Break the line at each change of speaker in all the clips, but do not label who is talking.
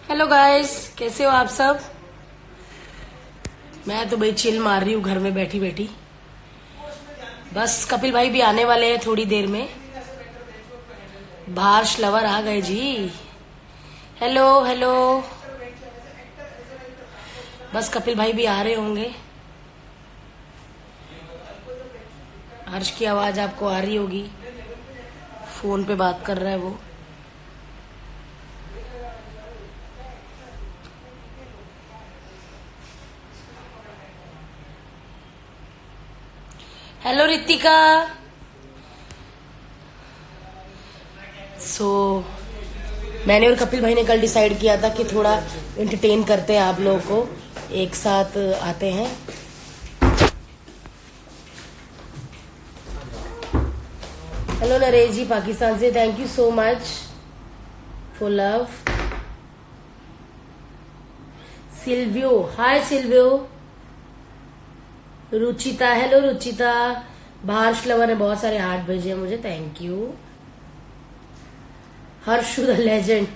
Hello guys, कैसे हो आप सब। मैं तो भाई चिल मार रही हूँ घर में बैठी बैठी। बस कपिल भाई भी आने वाले हैं थोड़ी देर में। भार्श लवर आ गए जी। Hello hello. बस कपिल भाई भी आ रहे होंगे। हर्ष की आवाज आपको आ रही होगी, फोन पे बात कर रहा है वो। हेलो रितिका। सो मैंने और कपिल भाई ने कल डिसाइड किया था कि थोड़ा एंटरटेन करते हैं आप लोगों को, एक साथ आते हैं। हेलो नरेश जी पाकिस्तान से, thank you so much for love. Silvio, hi Silvio. Ruchita, hello Ruchita. Bharsh lover ने बहुत सारे हार्ट भेजे हैं मुझे, thank you. Harshu the legend,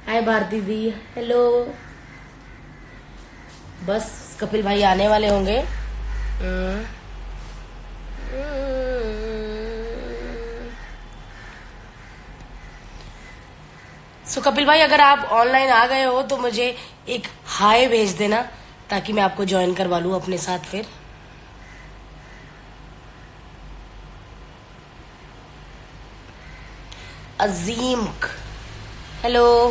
hi Bharati दी, हेलो। बस कपिल भाई आने वाले होंगे। सो कपिल भाई, अगर आप ऑनलाइन आ गए हो तो मुझे एक हाय भेज देना ताकि मैं आपको ज्वाइन करवा लूं अपने साथ फिर। अजीम, हेलो।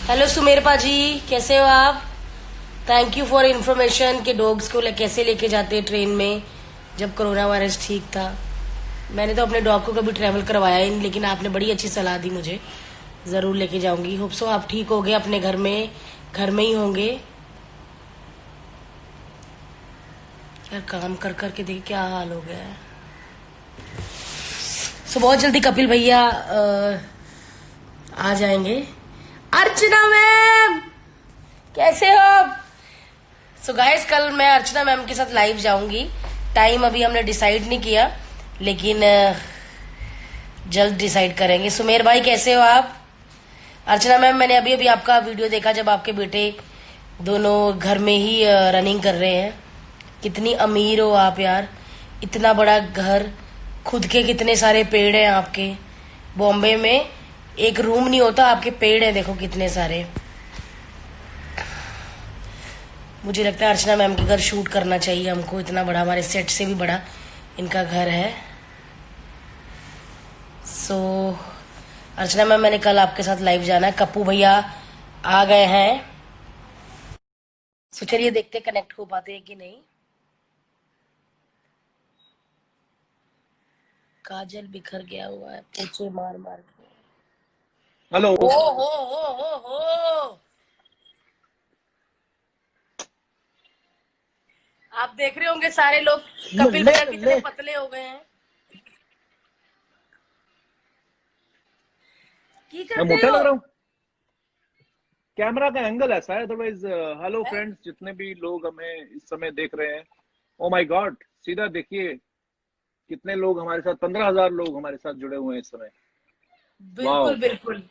हेलो सुमेर पाजी, कैसे हो आप। थैंक यू फॉर इन्फॉर्मेशन कि डॉग्स को कैसे लेके जाते हैं ट्रेन में जब कोरोना वायरस ठीक था। मैंने तो अपने डॉग को कभी ट्रैवल करवाया ही नहीं, लेकिन आपने बड़ी अच्छी सलाह दी मुझे। जरूर लेके जाऊंगी। होप सो आप ठीक हो गए, अपने घर में ही होंगे। यार काम कर कर के देखिए क्या हाल हो गया है। सो बहुत जल्दी कपिल भैया आ जाएंगे। अर्चना मैम, कैसे हो आप। सो गाइस, कल मैं अर्चना मैम के साथ लाइव जाऊंगी। टाइम अभी हमने डिसाइड नहीं किया, लेकिन जल्द डिसाइड करेंगे। सुमेर भाई कैसे हो आप। अर्चना मैम, मैंने अभी अभी आपका वीडियो देखा जब आपके बेटे दोनों घर में ही रनिंग कर रहे हैं। कितनी अमीर हो आप यार, इतना बड़ा घर, खुद के कितने सारे पेड़ हैं आपके। बॉम्बे में एक रूम नहीं होता, आपके पेड़ हैं देखो कितने सारे। मुझे लगता है अर्चना मैम के घर शूट करना चाहिए हमको, इतना बड़ा, हमारे सेट से भी बड़ा इनका घर है। सो अर्चना मैम, मैंने कल आपके साथ लाइव जाना है। कप्पू भैया आ गए हैं। सो चलिए देखते कनेक्ट हो पाते हैं कि नहीं। काजल बिखर गया हुआ है पोछे मार मार के।
हेलो।
ओ हो। आप देख रहे होंगे सारे लोग,
ले
कपिल
ले
भैया कितने
ले
पतले हो गए हैं। की
मैं
करते
मोटा
हो।
लग रहा हूँ। कैमरा का एंगल ऐसा है अदरवाइज। हेलो फ्रेंड्स, जितने भी लोग हमें इस समय देख रहे हैं, ओ माय गॉड, सीधा देखिए कितने लोग हमारे साथ, 15,000 लोग हमारे साथ जुड़े हुए हैं इस समय। वाह।
बिल्कुल बिल्कुल।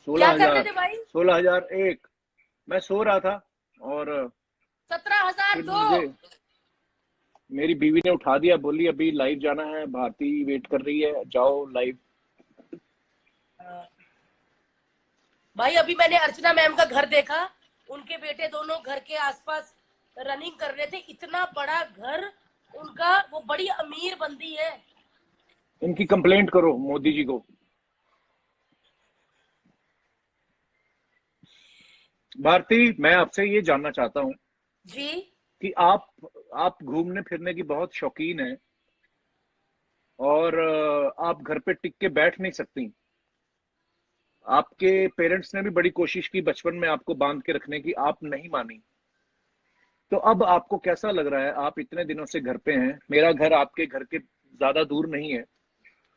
सोलह
क्या कर रहे
हजार
थे भाई।
16,001। मैं सो रहा था और
17,000
फिर
दो।
मुझे मेरी बीवी ने उठा दिया, बोली अभी लाइव जाना है, भारती वेट कर रही है, जाओ लाइव।
भाई अभी मैंने अर्चना मैम का घर देखा, उनके बेटे दोनों घर के आसपास रनिंग कर रहे थे। इतना बड़ा घर उनका, वो बड़ी अमीर बंदी है।
इनकी कंप्लेंट करो मोदी जी को। भारती, मैं आपसे ये जानना चाहता हूँ
जी।
कि आप घूमने फिरने की बहुत शौकीन है और आप घर पे टिक के बैठ नहीं सकती। आपके पेरेंट्स ने भी बड़ी कोशिश की बचपन में आपको बांध के रखने की, आप नहीं मानी। तो अब आपको कैसा लग रहा है, आप इतने दिनों से घर पे हैं, मेरा घर आपके घर के ज्यादा दूर नहीं है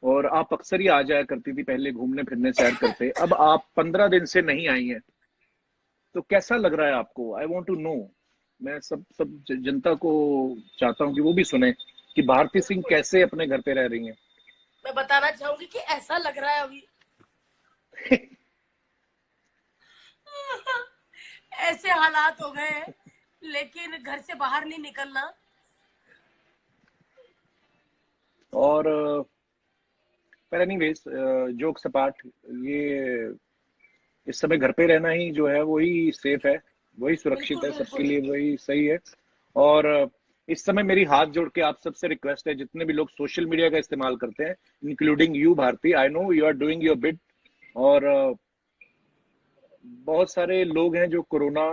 और आप अक्सर ही आ जाया करती थी पहले घूमने फिरने सैर करते, अब आप 15 दिन से नहीं आई हैं, तो कैसा लग रहा है आपको। I want to know. मैं सब सब जनता को चाहता हूँ कि वो भी सुने कि भारती सिंह
बिल्कुल,
कैसे अपने घर पे रह रही हैं।
मैं बताना चाहूंगी कि ऐसा लग रहा है अभी हालात हो गए हैं, लेकिन घर से बाहर नहीं निकलना।
और पर एनीवेज, जोक्स अपार्ट, ये इस समय घर पे रहना ही जो है वही सेफ है, वही सुरक्षित
बिल्कुल
है सबके
बिल्कुल।
लिए, वही सही है। और इस समय मेरी हाथ जोड़ के आप सबसे रिक्वेस्ट है, जितने भी लोग सोशल मीडिया का इस्तेमाल करते हैं, including you Bharti, I know you are doing your bit. और बहुत सारे लोग हैं जो कोरोना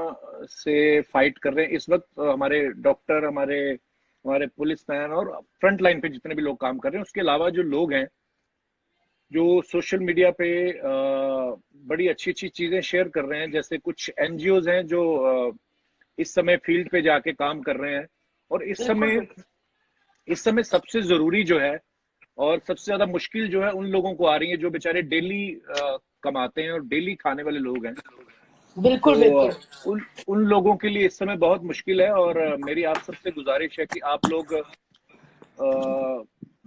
से फाइट कर रहे हैं इस वक्त, हमारे डॉक्टर, हमारे हमारे पुलिस मैन और फ्रंट लाइन पे जितने भी लोग काम कर रहे हैं, उसके अलावा जो लोग हैं जो सोशल मीडिया पे बड़ी अच्छी अच्छी चीजें शेयर कर रहे हैं, जैसे कुछ एनजीओज हैं जो इस समय फील्ड पे जाके काम कर रहे हैं। और
बिल्कुल बिल्कुल।
इस समय सबसे जरूरी जो है और सबसे ज्यादा मुश्किल जो है उन लोगों को आ रही है जो बेचारे डेली कमाते हैं और डेली खाने वाले लोग हैं। तो
बिल्कुल बिल्कुल।
उन उन लोगों के लिए इस समय बहुत मुश्किल है। और मेरी आप सबसे गुजारिश है कि आप लोग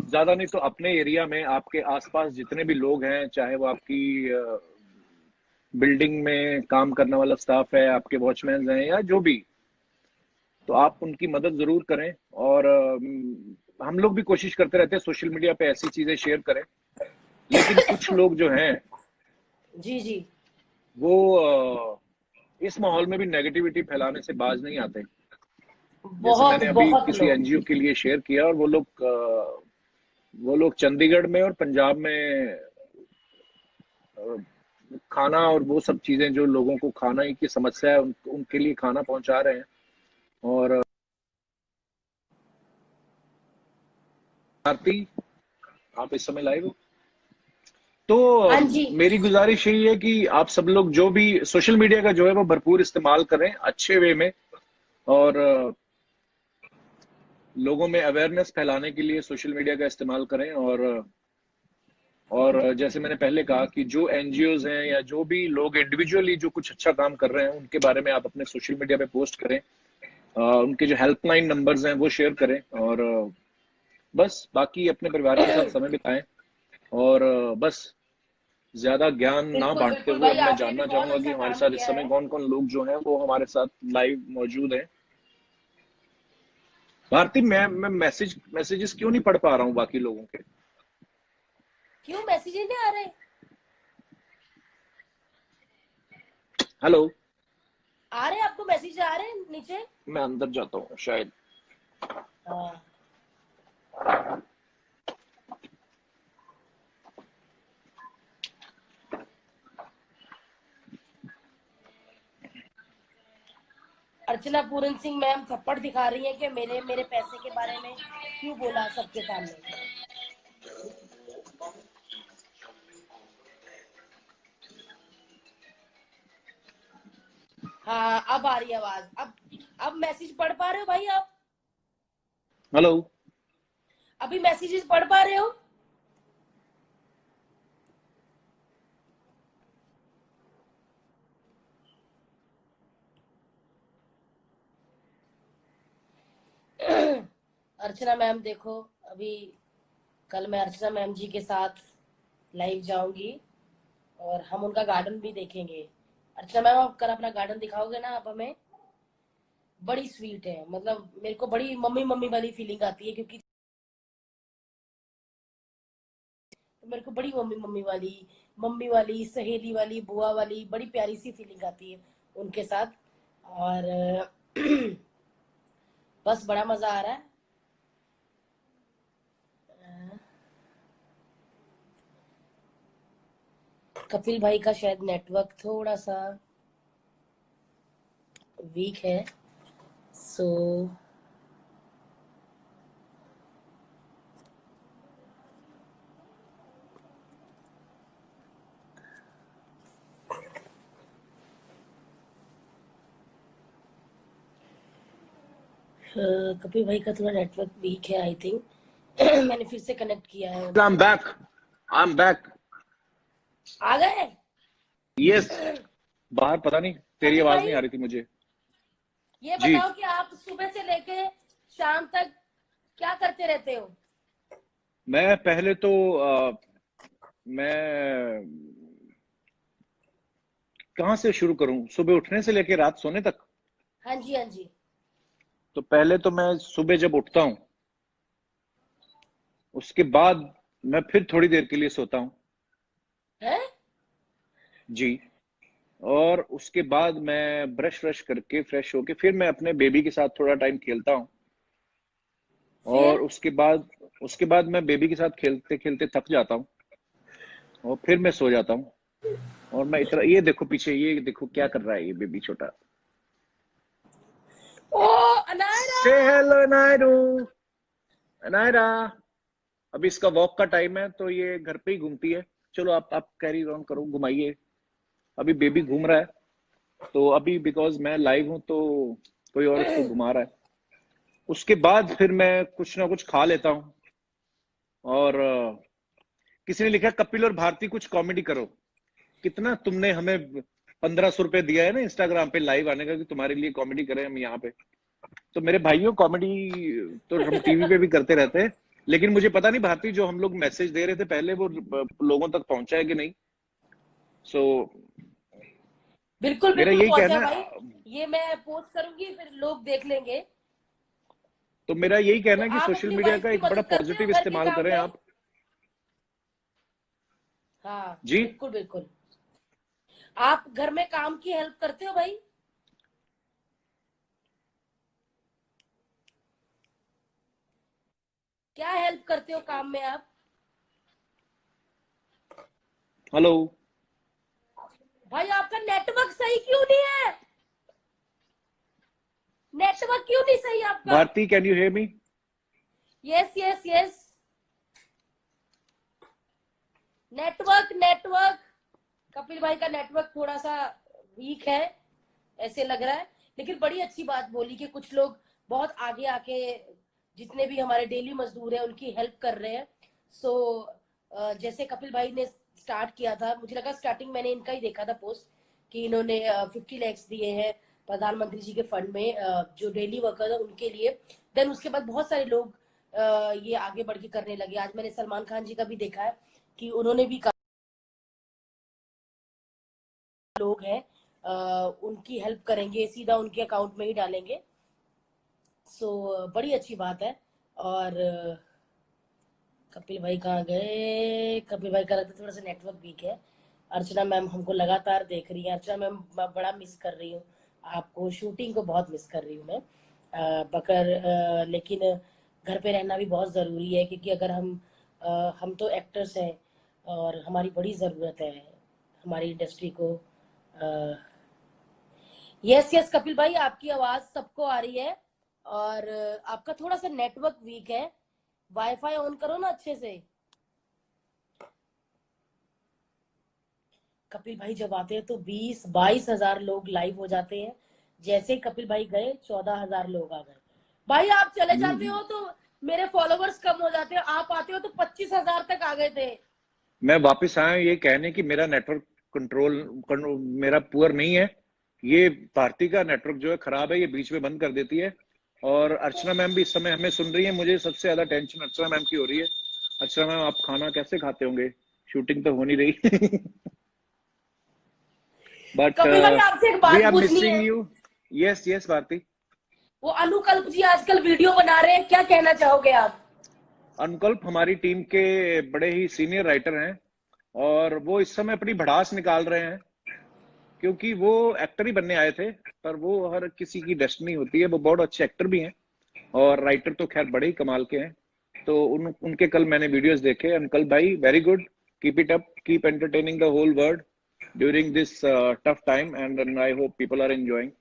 ज्यादा नहीं तो अपने एरिया में आपके आसपास जितने भी लोग हैं, चाहे वो आपकी बिल्डिंग में काम करने वाला स्टाफ है, आपके वॉचमैन हैं या जो भी, तो आप उनकी मदद जरूर करें। और हम लोग भी कोशिश करते रहते हैं सोशल मीडिया पे ऐसी चीजें शेयर करें, लेकिन कुछ लोग जो हैं
जी जी।
वो इस माहौल में भी नेगेटिविटी फैलाने से बाज नहीं आते। जैसे
बहुत
मैंने अभी
बहुत
किसी
लोग।
एनजीओ के लिए शेयर किया, और वो लोग चंडीगढ़ में और पंजाब में खाना और वो सब चीजें, जो लोगों को खाना की समस्या है उनके लिए खाना पहुंचा रहे हैं। और आरती, आप इस समय लाइव हो? तो
हाँ जी।
मेरी गुजारिश यही है कि आप सब लोग जो भी सोशल मीडिया का जो है वो भरपूर इस्तेमाल करें अच्छे वे में। और लोगों में अवेयरनेस फैलाने के लिए सोशल मीडिया का इस्तेमाल करें। और जैसे मैंने पहले कहा कि जो एनजीओज हैं या जो भी लोग इंडिविजुअली जो कुछ अच्छा काम कर रहे हैं, उनके बारे में आप अपने सोशल मीडिया पे पोस्ट करें। उनके जो हेल्पलाइन नंबर्स हैं वो शेयर करें। और बस बाकी अपने परिवार के साथ समय बिताएं। और बस ज्यादा ज्ञान ना
बिल्कुल
बांटते
बिल्कुल
हुए,
भाई,
अब मैं
आपने भी
जानना
बहुत
चाहूंगा कि
अच्छा
हमारे
काम
साथ इस
किया
समय
है।
कौन कौन लोग जो हैं वो हमारे साथ लाइव मौजूद हैं। भारती, मैं मैसेजेस क्यों नहीं पढ़ पा रहा हूँ बाकी लोगों के?
क्यों मैसेज नहीं आ रहे?
हेलो।
आ रहे आपको मैसेज आ रहे हैं नीचे?
मैं अंदर जाता हूँ शायद।
हाँ। अर्चना पूरन सिंह मैम थप्पड़ दिखा रही है कि मेरे मेरे पैसे के बारे में क्यों बोला सबके सामने। हाँ, अब आ रही है आवाज। अब मैसेज पढ़ पा रहे हो भाई आप?
हेलो।
अभी मैसेजेस पढ़ पा रहे हो? अर्चना मैम देखो, अभी कल मैं अर्चना मैम जी के साथ लाइव जाऊंगी और हम उनका गार्डन भी देखेंगे। अर्चना मैम, आप कल अपना गार्डन दिखाओगे ना आप हमें? बड़ी स्वीट है, मतलब मेरे को बड़ी मम्मी मम्मी वाली फीलिंग आती है, क्योंकि मेरे को बड़ी मम्मी वाली सहेली वाली बुआ वाली बड़ी प्यारी सी फीलिंग आती है उनके साथ। और बस बड़ा मजा आ रहा है। कपिल भाई का शायद नेटवर्क थोड़ा सा वीक है, सो कपिल भाई का थोड़ा नेटवर्क वीक है आई थिंक। मैंने फिर से कनेक्ट किया है
आई एम
उनको।
बैक। I am back.
आ गए?
यस। बाहर पता नहीं, तेरी
कपिल
आवाज नहीं
भाई,
आ रही थी मुझे।
ये
जी।
बताओ कि आप सुबह से लेके शाम तक क्या करते रहते हो?
मैं पहले तो मैं कहाँ से शुरू करूं, सुबह उठने से लेकर रात सोने तक?
हाँ जी, हाँ जी।
तो पहले तो मैं सुबह जब उठता हूँ, उसके बाद मैं फिर थोड़ी देर के लिए सोता हूँ।
है।
जी। और उसके बाद मैं ब्रश व्रश करके फ्रेश होके फिर मैं अपने बेबी के साथ थोड़ा टाइम खेलता हूँ। और
फिर
उसके बाद मैं बेबी के साथ खेलते खेलते थक जाता हूँ और फिर मैं सो जाता हूँ। और मैं इतना, ये देखो पीछे, ये देखो क्या कर रहा है ये बेबी छोटा।
ओ अनायरा।
से हेलो नायरू। नायरा। अभी इसका वॉक का टाइम है तो ये घर पे ही घूमती है। चलो आप कैरी ऑन करो, घुमाइए। अभी बेबी घूम रहा है। तो अभी बिकॉज मैं लाइव हूं तो कोई और इसको घुमा रहा है। उसके बाद फिर मैं कुछ ना कुछ खा लेता हूँ। और किसी ने लिखा कपिल और भारती कुछ कॉमेडी करो। कितना तुमने हमें 1500 रुपए दिया है ना इंस्टाग्राम पे लाइव आने का कि तुम्हारे लिए कॉमेडी करें हम यहाँ पे। तो मेरे भाइयों, कॉमेडी तो हम टीवी पे भी करते रहते हैं। लेकिन मुझे पता नहीं भारती, जो हम लोग मैसेज दे रहे थे पहले, वो लोगों तक पहुंचा है कि नहीं। सो
बिल्कुल
मेरा
बिल्कुल
यही
पहुंचा
कहना
भाई। ये मैं पोस्ट करूंगी, फिर लोग देख लेंगे।
तो मेरा यही
तो
कहना है कि
आप
सोशल
अपनी
मीडिया
वाइफ
का
की
एक बड़ा
मदद करते हो
पॉजिटिव
घर के
इस्तेमाल
काम
करें
में?
आप।
हाँ
जी।
बिल्कुल बिल्कुल। आप घर में काम की हेल्प करते हो भाई? क्या हेल्प करते हो काम में आप?
हेलो।
भाई आपका नेटवर्क सही क्यों नहीं है? नेटवर्क क्यों नहीं सही आपका?
Bharti, can you hear me?
Yes yes yes. Network network. Kapil भाई का नेटवर्क थोड़ा सा वीक है, ऐसे लग रहा है। लेकिन बड़ी अच्छी बात बोली कि कुछ लोग बहुत आगे आके, जितने भी हमारे डेली मजदूर हैं उनकी हेल्प कर रहे हैं। सो जैसे कपिल भाई ने स्टार्ट किया था, मुझे लगा स्टार्टिंग मैंने इनका ही देखा था पोस्ट कि इन्होंने 50 lakhs दिए हैं प्रधानमंत्री जी के फंड में, जो डेली वर्कर है उनके लिए। देन उसके बाद बहुत सारे लोग ये आगे बढ़ के करने लगे। आज मैंने सलमान खान जी का भी देखा है कि उन्होंने भी लोग हैं उनकी हेल्प करेंगे, सीधा उनके अकाउंट में ही डालेंगे। सो बड़ी अच्छी बात है। और कपिल भाई कहाँ गए? कपिल भाई का लगता है थोड़ा सा नेटवर्क वीक है। अर्चना मैम हमको लगातार देख रही है। अर्चना मैम मैं बड़ा मिस कर रही हूँ आपको, शूटिंग को बहुत मिस कर रही हूँ मैं। लेकिन घर पे रहना भी बहुत ज़रूरी है, क्योंकि अगर हम तो एक्टर्स हैं और हमारी बड़ी ज़रूरत है हमारी इंडस्ट्री को। यस यस कपिल भाई, आपकी आवाज सबको आ रही है। और आपका थोड़ा सा नेटवर्क वीक है। वाईफाई ऑन करो ना अच्छे से। कपिल भाई जब आते हैं तो 20-22 हजार लोग लाइव हो जाते हैं। जैसे ही कपिल भाई गए 14 हजार लोग आ गए। भाई आप चले जाते हो तो मेरे फॉलोवर्स कम हो जाते हैं, आप आते हो तो 25 हजार तक आ गए थे।
मैं वापस आया हूं ये कहने कि मेरा नेटवर्क मेरा पुअर नहीं है। ये भारती का नेटवर्क जो है खराब है, ये बीच में बंद कर देती है। और अर्चना मैम भी इस समय हमें सुन रही है। मुझे सबसे ज्यादा टेंशन अर्चना मैम की हो रही है। अर्चना मैम, आप खाना कैसे खाते होंगे? शूटिंग तो हो नहीं रही। बट
कपिल भाई आपसे एक
वी
बात
आर
पूछनी
मिसिंग
है।
यू। Yes yes Bharti.
वो अनुकल्प जी आजकल वीडियो बना रहे हैं, क्या कहना चाहोगे आप?
अनुकल्प हमारी टीम के बड़े ही सीनियर राइटर हैं और वो इस समय अपनी भड़ास निकाल रहे हैं, क्योंकि वो एक्टर ही बनने आए थे। पर वो हर किसी की डेस्टिनी होती है। वो बहुत अच्छे एक्टर भी हैं और राइटर तो खैर बड़े ही कमाल के हैं। तो उनके कल मैंने वीडियोस देखे। अंकल भाई, very good, keep it up, keep entertaining the whole world during this tough time and I hope people are enjoying.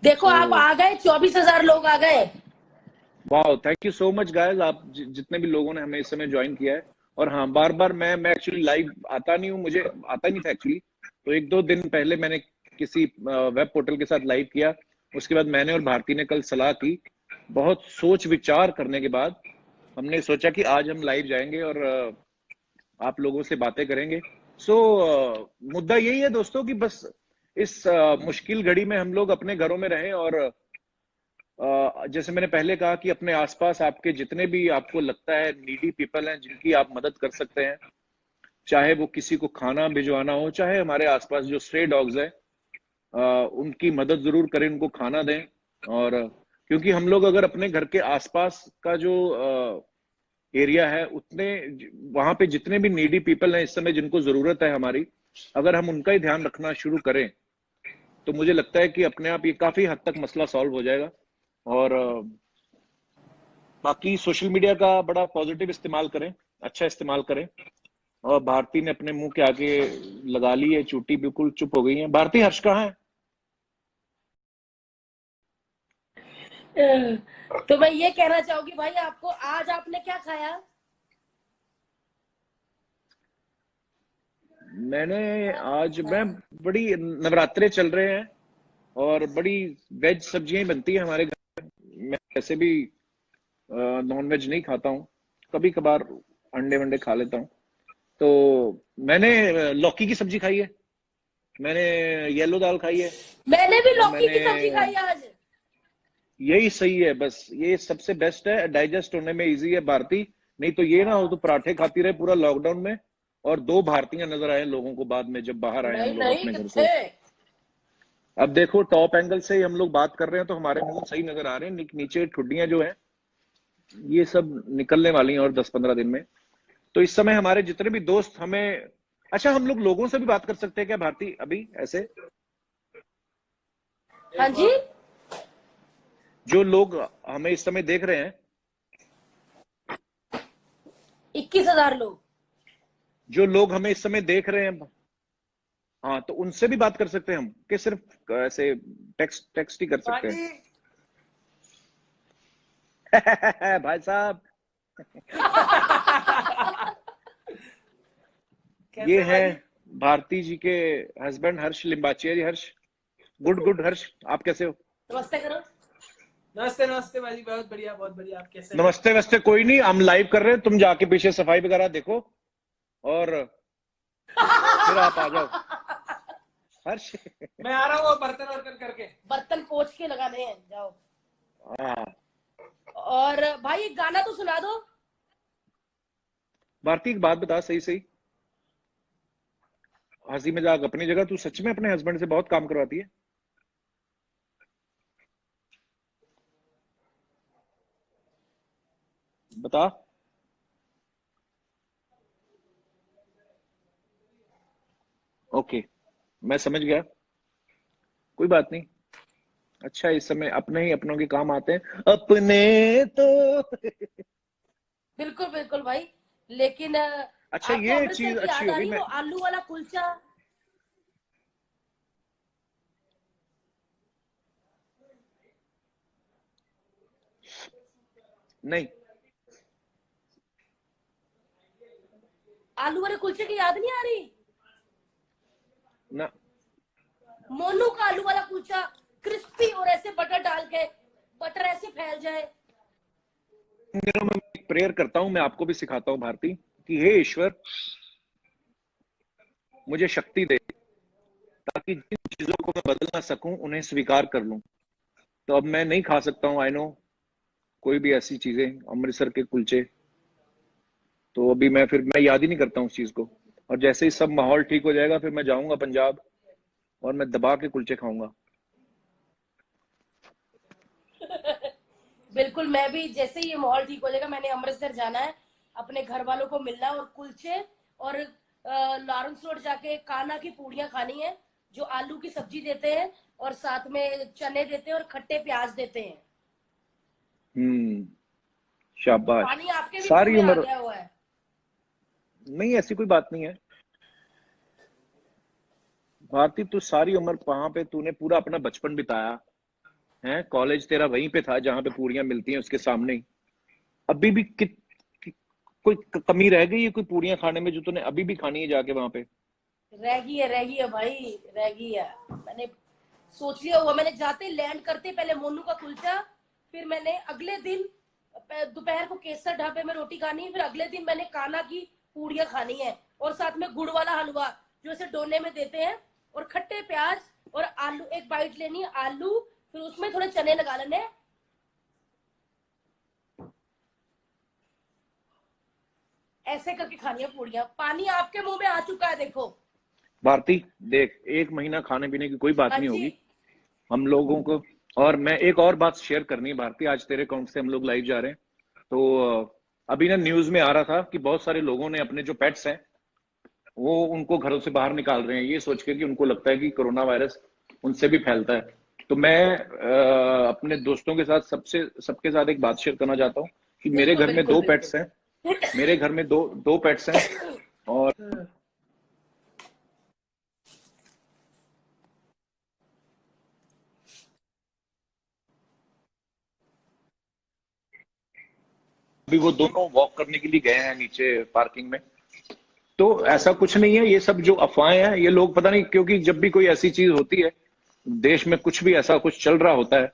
देखो
सो
आप आ गए, 24 हजार लोग आ गए।
Wow, thank you so much guys, आप जितने भी लोगों ने हमें इस समय ज्वाइन किया है। और हाँ, बार बार मैं एक्चुअली लाइव आता नहीं हूँ, मुझे आता नहीं था एक्चुअली। तो एक दो दिन पहले मैंने किसी वेब पोर्टल के साथ लाइव किया। उसके बाद मैंने और भारती ने कल सलाह की। बहुत सोच विचार करने के बाद हमने सोचा कि आज हम लाइव जाएंगे और आप लोगों से बातें करेंगे। सो मुद्दा यही है दोस्तों कि बस इस मुश्किल घड़ी में हम लोग अपने घरों में रहें। और जैसे मैंने पहले कहा कि अपने आसपास आपके जितने भी आपको लगता है नीडी पीपल हैं जिनकी आप मदद कर सकते हैं, चाहे वो किसी को खाना भिजवाना हो, चाहे हमारे आसपास जो स्ट्रे डॉग्स हैं, उनकी मदद जरूर करें, उनको खाना दें। और क्योंकि हम लोग अगर अपने घर के आसपास का जो एरिया है, उतने वहां पे जितने भी नीडी पीपल हैं इस समय जिनको जरूरत है हमारी, अगर हम उनका ही ध्यान रखना शुरू करें तो मुझे लगता है कि अपने आप ये काफी हद तक मसला सॉल्व हो जाएगा। और बाकी सोशल मीडिया का बड़ा पॉजिटिव इस्तेमाल करें, अच्छा इस्तेमाल करें। और भारती ने अपने मुंह के आगे लगा ली है चूटी, बिल्कुल चुप हो गई है। भारती, हर्ष कहाँ है?
तो मैं ये कहना चाहूंगी भाई आपको, आज आपने क्या खाया?
मैंने आज मैं बड़ी नवरात्रे चल रहे हैं और बड़ी वेज सब्जियां बनती है हमारे घर में। मैं वैसे भी नॉन वेज नहीं खाता हूँ, कभी कभार अंडे वंडे खा लेता हूँ। तो मैंने लौकी की सब्जी खाई है, मैंने येलो दाल खाई है,
मैंने भी
और
लौकी
मैंने,
की सब्जी खाई आज।
यही सही है, बस ये सबसे बेस्ट है, डाइजेस्ट होने में इजी है भारती। नहीं तो ये ना हो तो पराठे खाती रहे पूरा लॉकडाउन में, और दो भारतीयां नजर आए लोगों को बाद में जब बाहर आए हम
नहीं
लोग
नहीं,
अपने घर
कितने।
से। अब देखो टॉप एंगल से ही हम लोग बात कर रहे हैं तो हमारे मुंह सही नजर आ रहे हैं, नीचे ठुड्डियां जो है ये सब निकलने वाली हैं और 10-15 दिन में। तो इस समय हमारे जितने भी दोस्त हमें, अच्छा हम लोग लोगों से भी बात कर सकते हैं क्या भारती अभी ऐसे?
हाँ जी।
जो लोग हमें इस समय देख रहे हैं,
21,000 लोग।
जो लोग हमें इस समय देख रहे हैं, हाँ, तो उनसे भी बात कर सकते हैं हम कि सिर्फ ऐसे टेक्स्ट टेक्स्ट ही कर सकते हैं? भाई साहब, ये
कैसे
है
भाई?
भारती जी के हस्बैंड हर्ष लिम्बाचिया जी। हर्ष, गुड गुड। हर्ष, आप कैसे हो?
नमस्ते करो।
नमस्ते नमस्ते भाई, बहुत बढ़िया बहुत बढ़िया। आप कैसे हैं?
नमस्ते वस्ते कोई नहीं, हम लाइव कर रहे हैं, तुम जाके पीछे सफाई वगैरह देखो और फिर आप आ जाओ। हर्ष,
मैं आ रहा हूँ बर्तन वर्तन करके।
बर्तन पोंछ के लगाने हैं, जाओ।
हाँ
और भाई एक गाना तो सुना दो।
भारती, एक बात बता, सही सही, हंसी मजाक अपनी जगह, तू सच में अपने हस्बैंड से बहुत काम करवाती है? बता। ओके, मैं समझ गया, कोई बात नहीं। अच्छा, इस समय अपने ही अपनों के काम आते हैं अपने तो।
बिल्कुल बिल्कुल भाई। लेकिन
अच्छा,
आपको
ये
अमृतसर
चीज
की
अच्छी
याद आ
होगी।
रही है,
मैं,
वो आलू वाला कुलचा?
नहीं
आलू वाले कुलचे की याद नहीं आ रही?
ना,
मोनू का आलू वाला कुलचा, क्रिस्पी, और ऐसे बटर डाल के, बटर ऐसे फैल जाए।
इन दिनों में एक प्रेयर करता हूं, मैं आपको भी सिखाता हूं भारती, कि हे ईश्वर मुझे शक्ति दे, ताकि जिन चीजों को मैं बदल ना सकूं उन्हें स्वीकार कर लूं। तो अब मैं नहीं खा सकता हूं, आई नो, कोई भी ऐसी चीजें, अमृतसर के कुलचे। तो अभी मैं याद ही नहीं करता हूँ उस चीज को। और जैसे ही सब माहौल ठीक हो जाएगा फिर मैं जाऊंगा पंजाब और मैं दबा के कुलचे खाऊंगा।
बिल्कुल, मैं भी जैसे ही ये माहौल ठीक हो जाएगा, मैंने अमृतसर जाना है, अपने घर वालों को मिलना है, और कुलचे और लॉरेंस रोड जाके काना की पूड़ियां खानी है, जो आलू की सब्जी देते हैं और साथ में चने देते हैं और खट्टे प्याज देते हैं।
हम्म, शाबाश।
पानी आपके भी मुंह
सारी
में आ
उम्र,
गया हुआ है।
नहीं ऐसी कोई बात नहीं है भारती, तू सारी उम्र वहां पे तूने पूरा अपना बचपन बिताया है, कॉलेज तेरा वहीं पे था जहां पे पूरियां मिलती हैं उसके सामने ही। अभी भी कोई कमी रह गई है कोई पूरियां खाने में जो तूने अभी भी खानी है जाके वहां पे?
रह गई है भाई, रह गई है। मैंने सोच लिया हुआ, मैंने जाते लैंड करते पहले मोनू का कुलचा, फिर मैंने अगले दिन दोपहर को केसर ढाबे में रोटी खानी है, फिर अगले दिन मैंने काना की पूड़ियां खानी है, और साथ में गुड़ वाला हलवा जो ऐसे डोने में देते हैं, और खट्टे प्याज, और आलू एक बाइट लेनी है आलू, फिर उसमें थोड़े चने लगा लेने। ऐसे करके खानी है पूड़ियां। पानी आपके मुंह में आ चुका है, देखो।
भारती देख, एक महीना खाने पीने की कोई बात
हाँ
नहीं
जी।
होगी हम लोगों को। और मैं एक और बात शेयर करनी है भारती, आज तेरे अकाउंट से हम लोग लाइव जा रहे हैं। तो अभी ना न्यूज में आ रहा था कि बहुत सारे लोगों ने अपने जो पेट्स हैं वो उनको घरों से बाहर निकाल रहे हैं, ये सोच के कि उनको लगता है कि कोरोना वायरस उनसे भी फैलता है। तो मैं अपने दोस्तों के साथ सबके साथ एक बात शेयर करना चाहता हूँ कि मेरे
बिल्कुल
घर में
बिल्कुल
दो
बिल्कुल।
पेट्स हैं। मेरे घर में दो पेट्स हैं। और
हम्म,
अभी वो दोनों वॉक करने के लिए गए हैं नीचे पार्किंग में। तो ऐसा कुछ नहीं है, ये सब जो अफवाहें हैं ये लोग पता नहीं, क्योंकि जब भी कोई ऐसी चीज होती है, देश में कुछ भी ऐसा कुछ चल रहा होता है,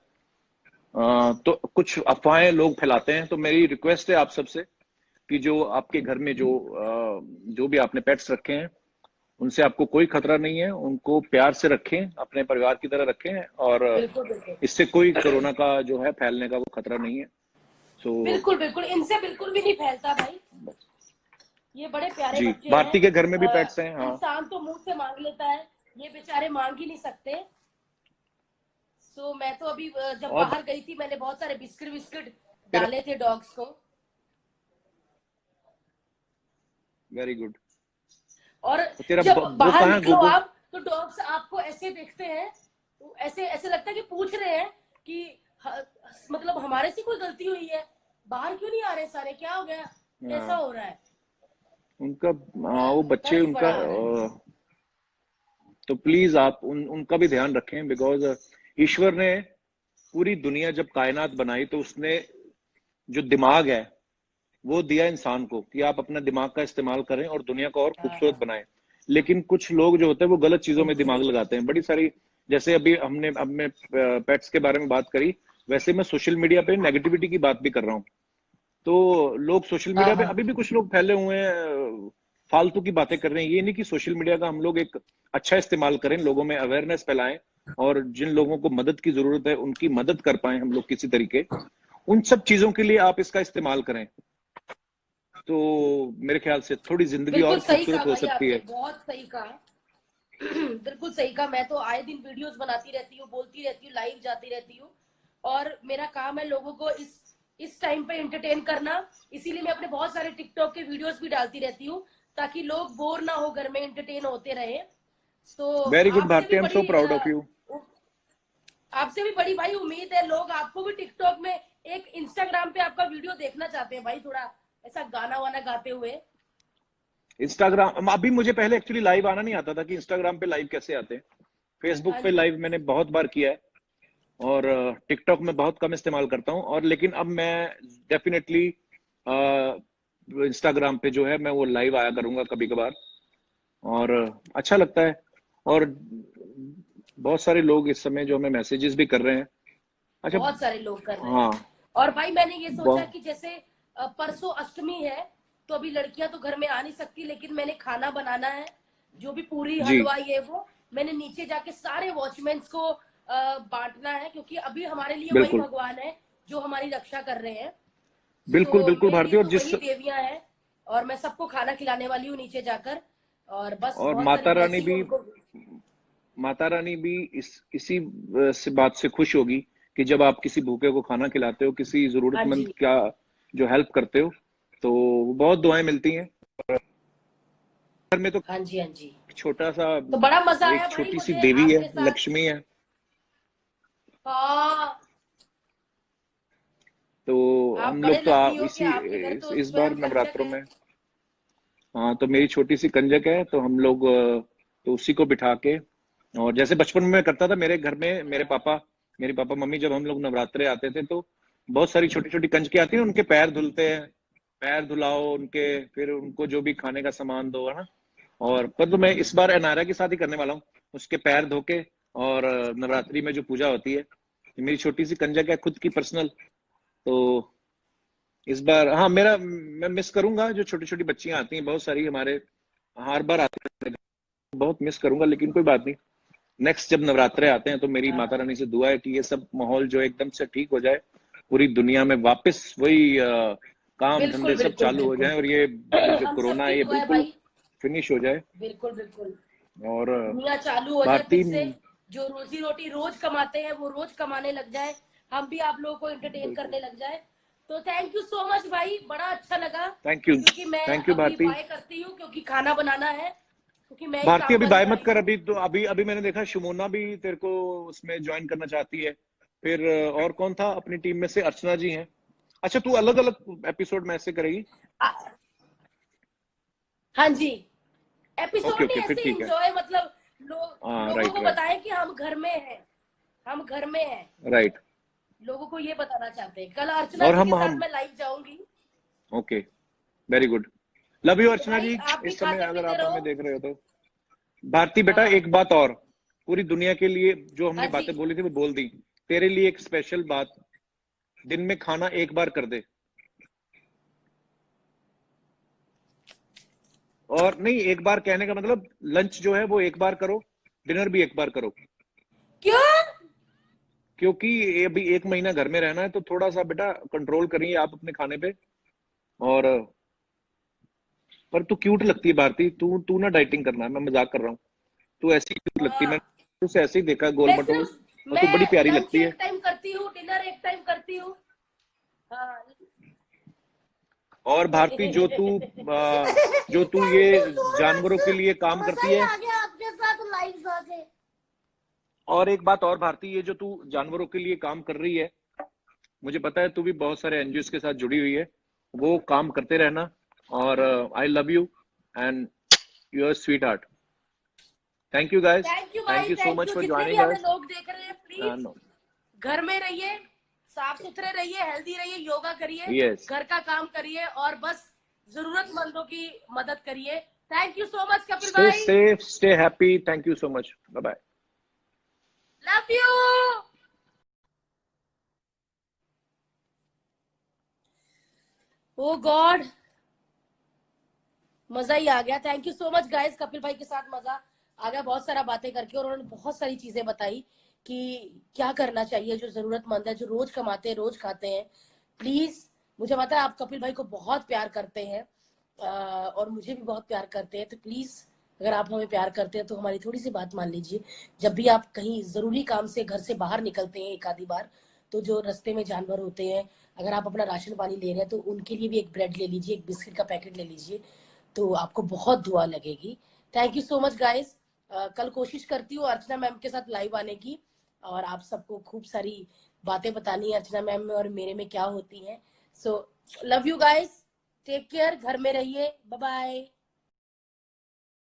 तो कुछ अफवाहें लोग फैलाते हैं। तो मेरी रिक्वेस्ट है आप सबसे कि जो आपके घर में जो भी आपने पेट्स रखे हैं उनसे आपको कोई खतरा नहीं है, उनको प्यार से रखें, अपने परिवार की तरह रखें। और
बिल्कुल बिल्कुल
इससे कोई कोरोना का जो है फैलने का वो खतरा नहीं है। सो
बिल्कुल बिल्कुल, इनसे बिल्कुल भी नहीं फैलता भाई। ये बड़े प्यारे
जी,
बच्चे हैं।
भारती के घर में भी पेट्स हैं। हाँ,
इंसान तो मुंह से मांग लेता है, ये बेचारे मांग ही नहीं सकते। सो मैं तो अभी जब
और
बाहर गई थी मैंने बहुत सारे बिस्किट विस्किट
तेरा
डाले थे डॉग्स को।
Very good.
और
तो तेरा
जब
वो
बाहर
कहाँ है,
निकलो
गोगो?
आप तो डॉग्स आपको ऐसे देखते हैं, तो ऐसे ऐसे लगता है कि पूछ रहे हैं कि ह, मतलब हमारे से कोई गलती हुई है, बाहर क्यों नहीं आ रहे सारे, क्या हो गया, कैसा
हाँ,
हो रहा है।
उनका वो बच्चे
तरस
उनका
बड़ा आ रहा है।
तो प्लीज आप उनका भी ध्यान रखें, बिकॉज ईश्वर ने पूरी दुनिया जब कायनात बनाई तो उसने जो दिमाग है वो दिया इंसान को कि आप अपना दिमाग का इस्तेमाल करें और दुनिया को और खूबसूरत
हाँ,
बनाएं। लेकिन कुछ लोग जो होते हैं वो गलत चीजों में
बिल्कुल
दिमाग
बिल्कुल।
लगाते हैं, बड़ी सारी। जैसे अभी हमने अब मैं पेट्स के बारे में बात करी, वैसे मैं सोशल मीडिया पे नेगेटिविटी की बात भी कर रहा हूँ। तो लोग सोशल
हाँ
मीडिया पे
हाँ,
अभी भी कुछ लोग फैले हुए हैं, फालतू की बातें कर रहे हैं। ये नहीं कि सोशल मीडिया का हम लोग एक अच्छा इस्तेमाल करें, लोगों में अवेयरनेस फैलाएं और जिन लोगों को मदद की जरूरत है उनकी मदद कर पाए हम लोग किसी तरीके, उन सब चीजों के लिए आप इसका इस्तेमाल करें। तो मेरे ख्याल से थोड़ी जिंदगी
बिल्कुल
और
सही कहा
खूबसूरत हो
भाई,
सकती
आपने
है।
बहुत सही कहा। बिल्कुल सही कहा। मैं तो आए दिन वीडियोस बनाती रहती हूँ, बोलती रहती हूँ, लाइव जाती रहती हूँ। और मेरा काम है लोगों को इस टाइम पे एंटरटेन करना। इसीलिए मैं अपने बहुत सारे टिकटॉक के वीडियोस भी डालती रहती हूँ, ताकि लोग बोर ना हो, घर में एंटरटेन होते रहे। तो
वेरी गुड
आपसे
भारती,
भी
आई एम सो
बड़ी
प्राउड ऑफ यू।
आपसे भी बड़ी भाई उम्मीद है, लोग आपको भी टिकटॉक में, एक इंस्टाग्राम पे आपका वीडियो देखना चाहते हैं भाई, थोड़ा ऐसा गाना वाना गाते हुए।
इंस्टाग्राम अभी मुझे पहले एक्चुअली लाइव आना नहीं आता था कि इंस्टाग्राम पे लाइव कैसे आते हैं। फेसबुक
हाँ
पे
जी।
लाइव मैंने बहुत बार किया है और टिकटॉक में बहुत कम इस्तेमाल करता हूँ। और लेकिन अब मैं डेफिनेटली इंस्टाग्राम पे जो है मैं वो लाइव आया करूंगा कभी कभार। और अच्छा लगता है। और बहुत सारे लोग इस समय जो हमें मैसेजेस भी कर रहे हैं। अच्छा।
बहुत सारे लोग कर रहे हैं।
हाँ।
और भाई मैंने ये सोचा
बहुत।
कि जैसे परसों अष्टमी है, तो अभी लड़कियां तो घर में आ नहीं सकती, लेकिन मैंने खाना बनाना है, जो भी पूरी
जी,
हलवा ये वो मैंने नीचे जाके सारे वॉचमैन्स को बांटना है, क्योंकि अभी हमारे लिए वही
बिल्कुल
भगवान है जो हमारी रक्षा कर रहे हैं।
बिल्कुल
सो
बिल्कुल
मेरे लिए
भारती। और
तो
जिस
वही देवियां हैं, और मैं सबको खाना खिलाने वाली हूँ नीचे जाकर। और बस
और
बहुत सारी ब्लेसिंग उनको।
माता रानी भी इसी से बात से खुश होगी कि जब आप किसी भूखे को खाना खिलाते हो, किसी
हाँ
जरूरतमंद
जी,
का जो हेल्प करते हो, तो बहुत दुआएं मिलती हैं। घर में तो
हाँ जी, हाँ जी।
छोटा सा
तो बड़ा मजा आया
एक
भाई
छोटी सी
मुझे
देवी है,
आपके साथ।
लक्ष्मी है।
हाँ,
तो
आप
हम
बड़े
लोग तो
लकी
आप
हो कि
इसी
आपके घर तो
इस बार
स्वयं कंजक
नवरात्रों
है।
में। हाँ, तो मेरी छोटी सी कंजक है, तो हम लोग तो उसी को बिठा के। और जैसे बचपन में मैं करता था मेरे घर में, मेरे पापा मम्मी जब हम लोग नवरात्रे आते थे तो बहुत सारी छोटी छोटी कंजकें आती हैं, उनके पैर धुलते हैं। पैर धुलाओ उनके, फिर उनको जो भी खाने का सामान दो, है ना। और पर तो मैं इस बार अनारा के साथ ही करने वाला हूँ, उसके पैर धो के। और नवरात्रि में जो पूजा होती है, ये मेरी छोटी सी कंजक है खुद की पर्सनल। तो इस बार हाँ, मैं मिस करूंगा जो छोटी छोटी बच्चियां आती हैं बहुत सारी हमारे, हर बार आती हैं, बहुत मिस करूंगा। लेकिन कोई बात नहीं, नेक्स्ट जब नवरात्रे आते हैं तो मेरी माता
हाँ,
रानी से दुआ है कि ये सब माहौल जो एकदम से ठीक हो जाए, पूरी दुनिया में वापस वही काम
बिल्कुल
धंधे सब
बिल्कुल
चालू हो
बिल्कुल।
जाए और ये जो
हम
कोरोना
सबकी
है ये
दुआ है
बिल्कुल
भाई।
फिनिश हो जाए।
बिल्कुल बिल्कुल।
और
दुनिया चालू हो जाए
भारती,
फिर से, जो रोजी रोटी रोज कमाते हैं वो रोज कमाने लग जाए, हम भी आप लोगों को एंटरटेन करने लग जाए। तो थैंक यू सो मच भाई, बड़ा अच्छा लगा।
थैंक यू,
क्योंकि मैं
थैंक यू
अभी
भारती।
बाय करती हूँ क्योंकि खाना बनाना है, क्योंकि मैं ही
भारती
काम
अभी
वाली
बाय मत
भाई
कर,
हूँ।
अभी तो अभी अभी मैंने देखा शिमोना भी तेरे को उसमें ज्वाइन करना चाहती है। फिर और कौन था अपनी टीम में से? अर्चना जी हैं। अच्छा, तू अलग अलग एपिसोड में ऐसे करेगी?
हाँ जी,
ओके
एपिसोड नहीं,
ओके, फिर
ऐसे
ठीक है।
एंजॉय, मतलब
हाँ,
लोगों
राइट
को
राइट
बताएं कि हम घर में हैं, हम घर में हैं।
राइट।
लोगों को ये बताना चाहते हैं। कल अर्चना
और
जी के साथ
हम
मैं लाइव जाऊंगी।
Okay, very good. Love you
तो
अर्चना
भाई
जी।
आप भी
इस समय
खाते
अगर
पीते
आप
रहो।
हमें देख रहे हो तो। भारती बेटा,
हाँ
एक बात और, पूरी दुनिया के लिए जो
हाँ
हमने
जी।
बातें बोली थी वो बोल दी। तेरे लिए एक स्पेशल बात, दिन में खाना एक बार कर दे। और नहीं, एक बार कहने का मतलब लंच जो है वो एक बार करो, डिनर भी एक बार करो।
क्यों?
क्योंकि अभी 1 महीना घर में रहना है तो थोड़ा सा बेटा कंट्रोल करिए आप अपने खाने पे। और पर तू क्यूट लगती है भारती, तू तू ना डाइटिंग करना है, मैं मजाक कर रहा हूँ। तू ऐसी क्यूट लगती है,
हाँ,
मैंने उसे ऐसे ही देखा गोल
मैं
मटोल।
सिर्फ
और तू बड़ी
मैं
प्यारी
लंच
लगती है।
एक टाइम करती हूँ, डिनर एक टाइम करती हूँ। हाँ।
और भारती, जो तू ये
थैंक यू सो
जानवरों के
मच,
लिए काम
मजा
करती
ही
है।
आ गया आपके साथ लाइव आके।
और एक बात और भारती, ये जो तू जानवरों के लिए काम कर रही है, मुझे पता है तू भी बहुत सारे एनजीओ के साथ जुड़ी हुई है, वो काम करते रहना। और I love you and your sweet heart. Thank you guys,
thank you
thank
भाई,
you so
thank
much
you.
For
जितने भी
ज्वाइनिंग
हमें
अस।
लोग देख रहे हैं, प्लीज
एंड
घर में रहिए, साफ सुथरे रहिए, हेल्दी रहिए, योगा करिए,
यस,
घर का काम करिए और बस जरूरतमंदों की मदद करिए। Thank you so much Kapil
stay
भाई,
safe, stay happy, thank you so much, bye bye.
Love you. Oh god, मजा ही आ गया। Thank you so much guys, Kapil भाई के साथ मजा आ गया बहुत सारा बातें करके, और उन्होंने बहुत सारी चीजें बताई कि क्या करना चाहिए जो जरूरतमंद है, जो रोज कमाते हैं रोज खाते हैं। प्लीज, मुझे पता है आप कपिल भाई को बहुत प्यार करते हैं, और मुझे भी बहुत प्यार करते हैं, तो प्लीज अगर आप हमें प्यार करते हैं तो हमारी थोड़ी सी बात मान लीजिए। जब भी आप कहीं जरूरी काम से घर से बाहर निकलते हैं एक आधी बार, तो जो रास्ते में जानवर होते हैं, अगर आप अपना राशन पानी ले रहे हैं तो उनके लिए भी एक ब्रेड ले लीजिए, एक बिस्किट का पैकेट ले लीजिए, तो आपको बहुत दुआ लगेगी। Thank you so much guys. कल कोशिश करती हूँ अर्चना मैम के साथ लाइव आने की, और आप सबको खूब सारी बातें बतानी है अर्चना मैम में और मेरे में क्या होती हैं। So love you guys, take care, घर में रहिए, बाय बाय।